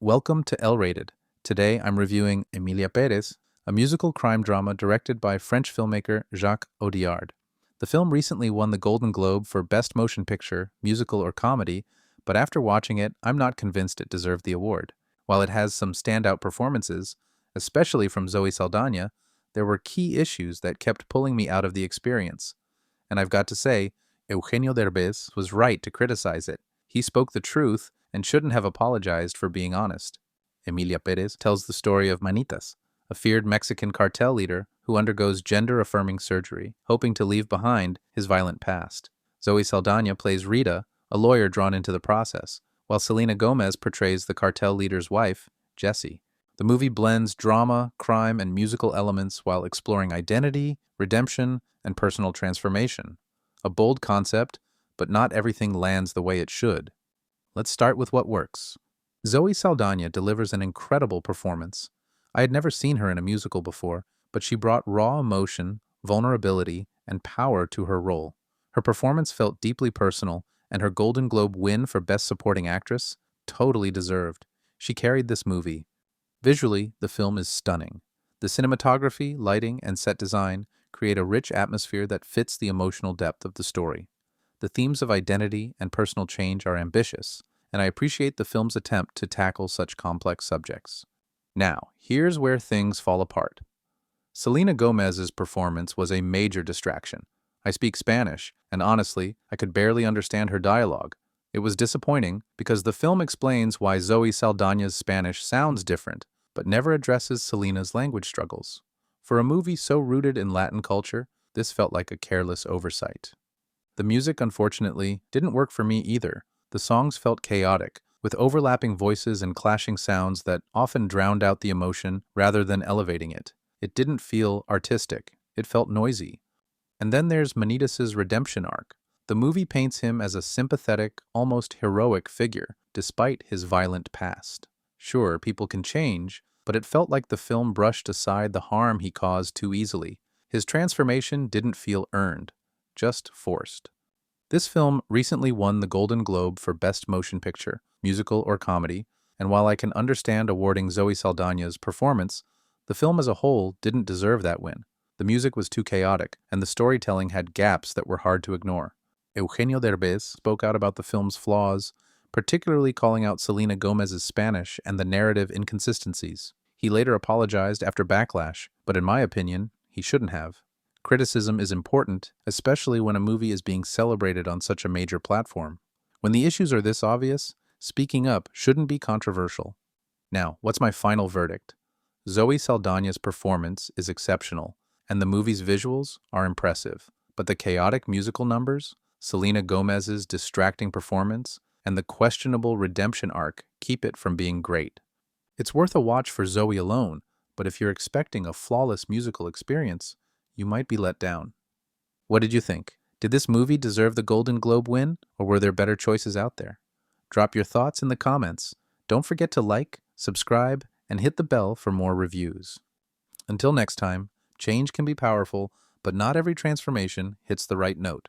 Welcome to L-Rated. Today I'm reviewing Emilia Pérez, a musical crime drama directed by French filmmaker Jacques Audiard. The film recently won the Golden Globe for Best Motion Picture, Musical or Comedy, but after watching it, I'm not convinced it deserved the award. While it has some standout performances, especially from Zoe Saldaña, there were key issues that kept pulling me out of the experience. And I've got to say, Eugenio Derbez was right to criticize it. He spoke the truth and shouldn't have apologized for being honest. Emilia Pérez tells the story of Manitas, a feared Mexican cartel leader who undergoes gender-affirming surgery, hoping to leave behind his violent past. Zoe Saldaña plays Rita, a lawyer drawn into the process, while Selena portrays the cartel leader's wife, Jessie. The movie blends drama, crime, and musical elements while exploring identity, redemption, and personal transformation. A bold concept, but not everything lands the way it should. Let's start with what works. Zoe Saldaña delivers an incredible performance. I had never seen her in a musical before, but she brought raw emotion, vulnerability, and power to her role. Her performance felt deeply personal, and her Golden Globe win for Best Supporting Actress totally deserved. She carried this movie. Visually, the film is stunning. The cinematography, lighting, and set design create a rich atmosphere that fits the emotional depth of the story. The themes of identity and personal change are ambitious, and I appreciate the film's attempt to tackle such complex subjects. Now, here's where things fall apart. Selena Gomez's performance was a major distraction. I speak Spanish, and honestly, I could barely understand her dialogue. It was disappointing because the film explains why Zoe Saldaña's Spanish sounds different, but never addresses Selena's language struggles. For a movie so rooted in Latin culture, this felt like a careless oversight. The music, unfortunately, didn't work for me either. The songs felt chaotic, with overlapping voices and clashing sounds that often drowned out the emotion rather than elevating it. It didn't feel artistic. It felt noisy. And then there's Manitas' redemption arc. The movie paints him as a sympathetic, almost heroic figure, despite his violent past. Sure, people can change, but it felt like the film brushed aside the harm he caused too easily. His transformation didn't feel earned, just forced. This film recently won the Golden Globe for Best Motion Picture, Musical or Comedy, and while I can understand awarding Zoe Saldaña's performance, the film as a whole didn't deserve that win. The music was too chaotic, and the storytelling had gaps that were hard to ignore. Eugenio Derbez spoke out about the film's flaws, particularly calling out Selena Gomez's Spanish and the narrative inconsistencies. He later apologized after backlash, but in my opinion, he shouldn't have. Criticism is important, especially when a movie is being celebrated on such a major platform. When the issues are this obvious, speaking up shouldn't be controversial. Now, what's my final verdict? Zoe Saldaña's performance is exceptional, and the movie's visuals are impressive, but the chaotic musical numbers, Selena Gomez's distracting performance, and the questionable redemption arc keep it from being great. It's worth a watch for Zoe alone, but if you're expecting a flawless musical experience, you might be let down. What did you think? Did this movie deserve the Golden Globe win, or were there better choices out there? Drop your thoughts in the comments. Don't forget to like, subscribe, and hit the bell for more reviews. Until next time, change can be powerful, but not every transformation hits the right note.